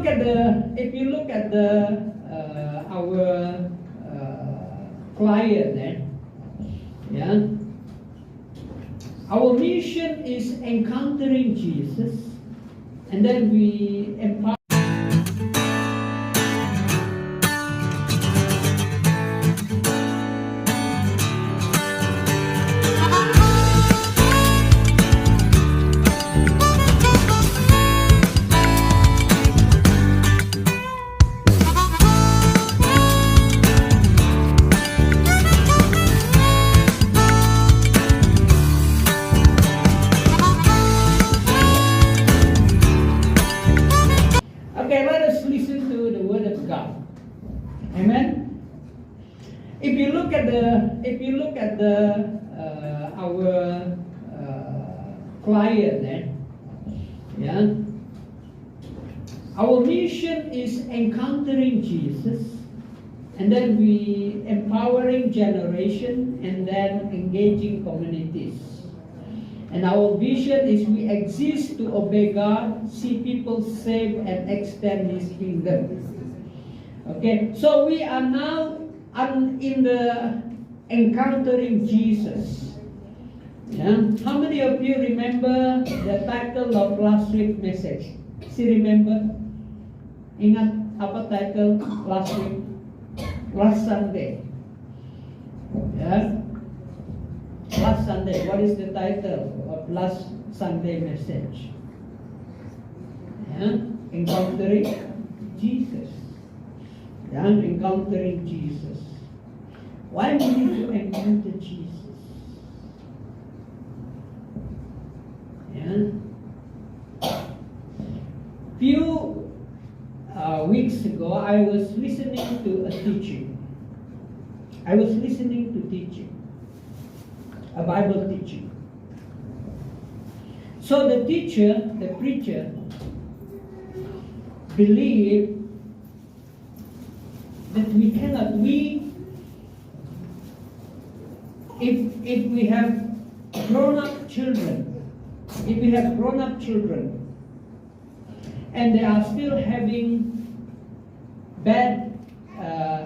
look at our client, yeah, our mission is encountering Jesus, and then we empower. Okay, let us listen to the word of God. Amen. If you look at our client, yeah, our mission is encountering Jesus, and then we empowering generation, and then engaging communities. And our vision is we exist to obey God, see people saved, and extend His kingdom. Okay, so we are now in the encountering Jesus. Yeah? How many of you remember the title of last week's message? Still remember? Ingat apa title last week? Last Sunday. Yeah? Last Sunday, what is the title of last Sunday message? Yeah? Encountering Jesus. Yeah? Encountering Jesus. Why do we need to encounter Jesus? Yeah? Few weeks ago, I was listening to a teaching. A Bible teaching. So the preacher, believed that if we have grown-up children, and they are still having bad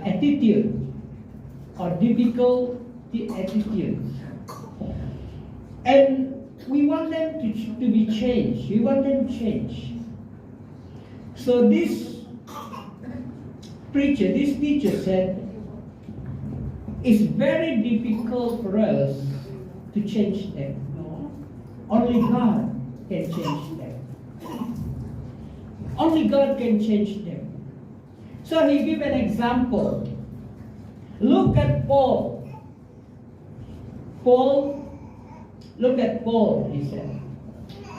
attitude or difficult attitudes, and we want them to be changed. We want them changed. So this teacher said, it's very difficult for us to change them. Only God can change them. Only God can change them. So he gave an example. Look at Paul. Look at Paul, he said.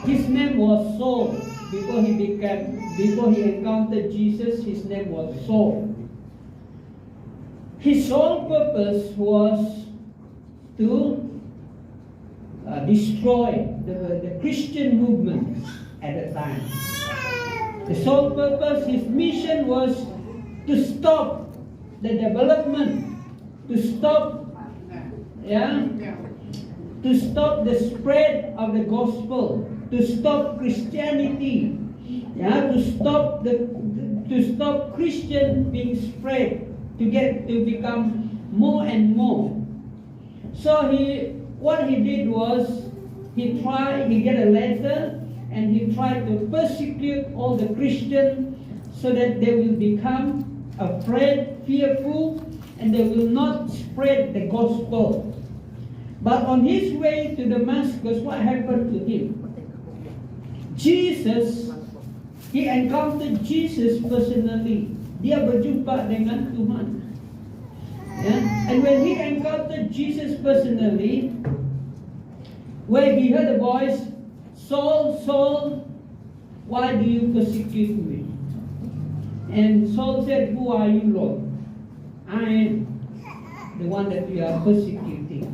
His name was Saul. Before he encountered Jesus, his name was Saul. His sole purpose was to destroy the Christian movement at the time. The sole purpose, his mission was to stop the development, to stop the spread of the gospel, to stop Christianity, to stop Christian being spread, to become more and more. So what he did was he get a letter and he tried to persecute all the Christians so that they will become afraid, fearful, and they will not spread the gospel. But on his way to Damascus, what happened to him? He encountered Jesus personally. Dia berjumpa dengan Tuhan. Yeah? And when he encountered Jesus personally, where he heard a voice, Saul, Saul, why do you persecute me? And Saul said, who are you, Lord? I am the one that you are persecuting.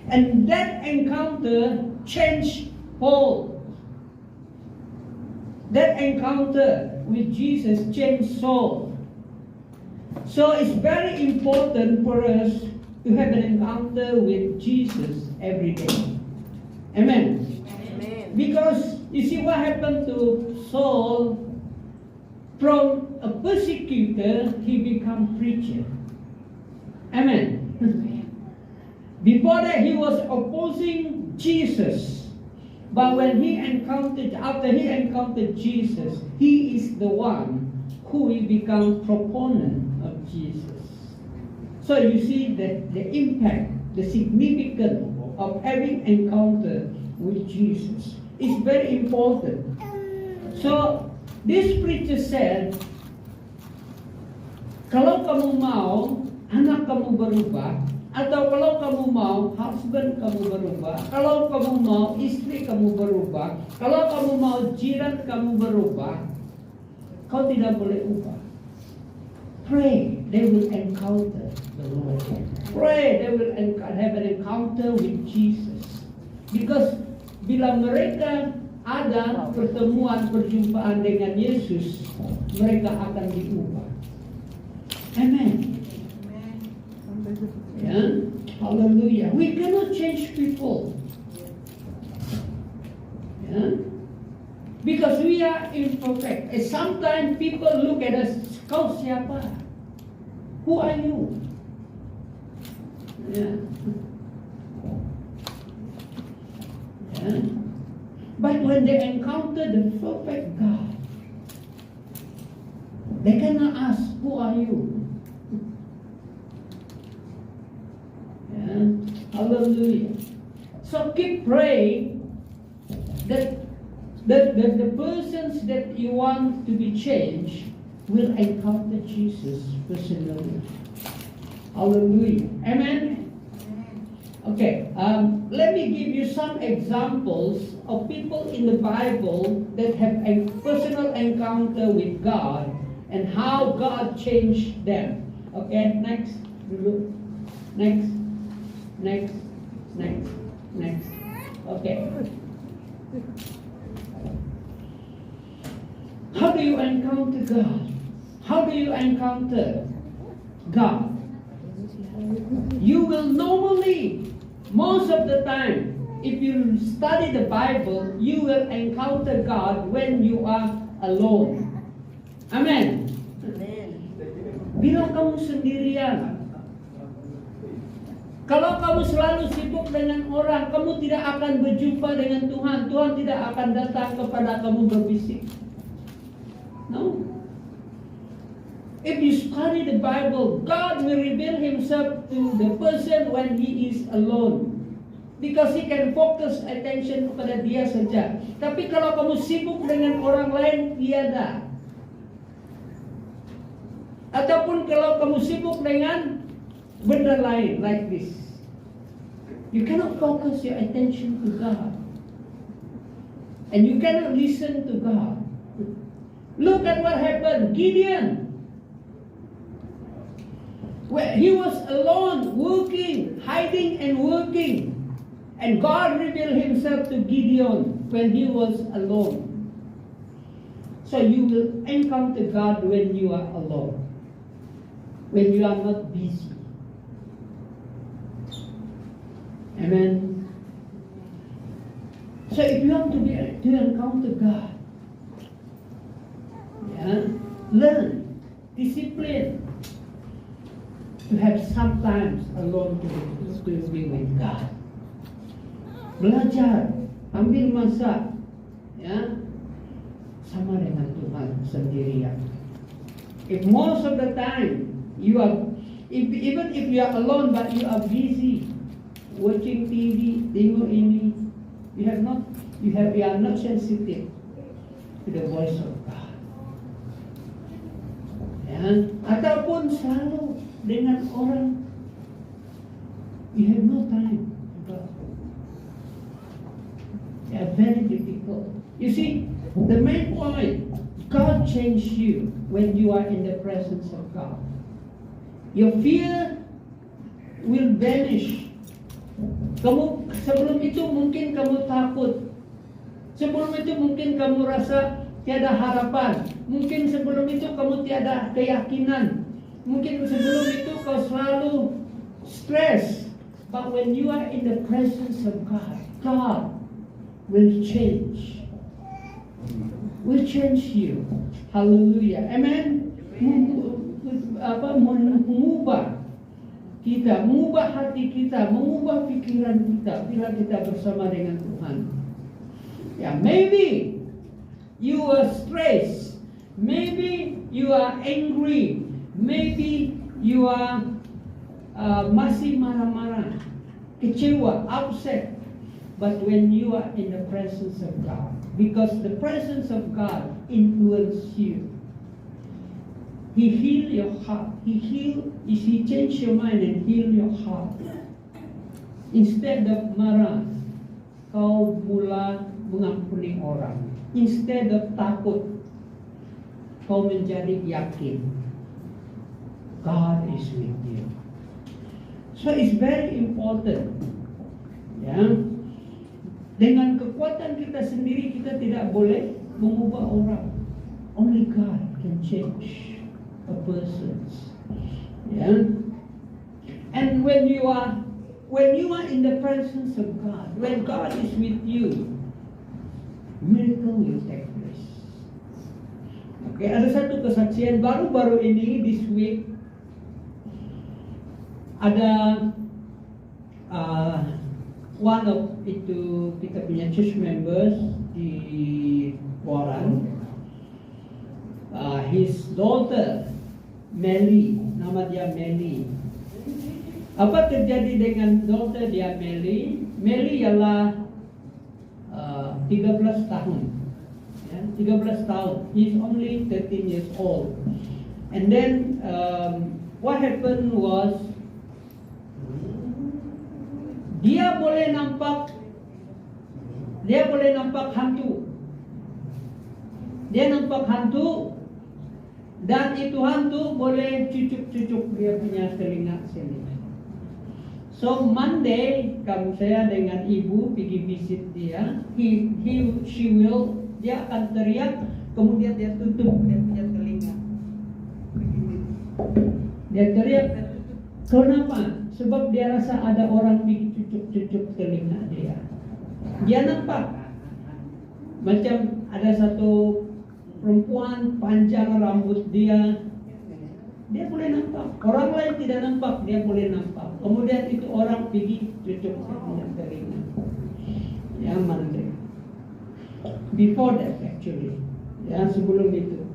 And that encounter changed Paul. That encounter with Jesus changed Saul. So it's very important for us to have an encounter with Jesus every day. Amen. Amen. Because you see what happened to Saul From a persecutor, he become preacher. Amen. Before that, he was opposing Jesus. But when after he encountered Jesus, he is the one who will become proponent of Jesus. So you see that the impact, the significance of having encounter with Jesus is very important. So this preacher said, kalau kamu mau anak kamu berubah, atau kalau kamu mau husband kamu berubah, kalau kamu mau istri kamu berubah, kalau kamu mau jiran kamu berubah, kau tidak boleh ubah. Pray, they will encounter the Lord. Pray, they will have an encounter with Jesus. Because bila mereka ada pertemuan, perjumpaan dengan Yesus, mereka akan diubah. Amen. Yeah? Hallelujah. We cannot change people. Yeah? Because we are imperfect. And sometimes people look at us, kau siapa? Who are you? Yeah. Yeah. But when they encounter the perfect God, they cannot ask, who are you? Yeah. Hallelujah. So keep praying that the persons that you want to be changed will encounter Jesus personally. Hallelujah. Amen. Okay, let me give you some examples of people in the Bible that have a personal encounter with God and how God changed them. Okay, next. Okay. How do you encounter God? How do you encounter God? You will normally, most of the time, if you study the Bible, you will encounter God when you are alone. Amen. Bila kamu sendirian, kalau kamu selalu sibuk dengan orang, kamu tidak akan berjumpa dengan Tuhan. Tuhan tidak akan datang kepada kamu berbisik. No. If you study the Bible, God will reveal Himself to the person when he is alone. Because He can focus attention kepada dia saja. Tapi kalau kamu sibuk dengan orang lain, tiada. Ataupun kalau kamu sibuk dengan benda lain, like this, you cannot focus your attention to God. And you cannot listen to God. Look at what happened. Gideon, where he was alone, working, hiding and working. And God revealed Himself to Gideon when he was alone. So you will encounter God when you are alone, when you are not busy. Amen. So if you want to encounter God, learn, discipline, to have some times alone to be with God. Belajar, ambil masa, sama dengan Tuhan sendirian. If most of the time even if you are alone but you are busy watching TV, tengok ini, you are not sensitive to the voice of God. Ataupun selalu dengan orang, you have no time to God. They are very difficult. You see, the main point, God changed you when you are in the presence of God. Your fear will vanish. Sebelum itu mungkin kamu takut. Sebelum itu mungkin kamu rasa tiada harapan. Mungkin sebelum itu kamu tiada keyakinan. Mungkin sebelum itu kau selalu stres. But when you are in the presence of God, God will change will change you. Hallelujah. Amen. Mengubah kita, mengubah hati kita, mengubah pikiran kita bila kita bersama dengan Tuhan. Ya, maybe you are stressed, maybe you are angry, maybe you are masih marah-marah, kecewa, upset. But when you are in the presence of God, because the presence of God influences you, He heal your heart. He change your mind and heal your heart. Instead of marah, kau mula mengampuni orang. Instead of takut, kau menjadi yakin. God is with you. So it's very important. Ya. Dengan kekuatan kita sendiri kita tidak boleh mengubah orang. Only God can change a person. Yeah. And when you are in the presence of God, when God is with you, miracle will take place. Okay, ada satu kesaksian baru-baru ini this week. Ada one of itu kita punya church members di Warren, his daughter Melly, nama dia Melly. Apa terjadi dengan daughter dia Melly? Melly ialah 13 tahun. Ya, 13 tahun. He's only 13 years old. And then what happened was dia boleh nampak hantu. Dia nampak hantu dan itu hantu boleh cucuk-cucuk dia punya telinga sini. So Monday saya dengan ibu pergi visit dia. Dia akan teriak, kemudian dia tutup dia punya telinga. Dia teriak, kenapa? Sebab dia rasa ada orang pergi cucuk-cucuk telinga dia. Dia nampak macam ada satu perempuan panjang rambut dia. Dia boleh nampak. Orang lain tidak nampak, dia boleh nampak. Kemudian itu orang pergi cucuk telinga. Ya, Monday. Before that actually. Ya, sebelum itu.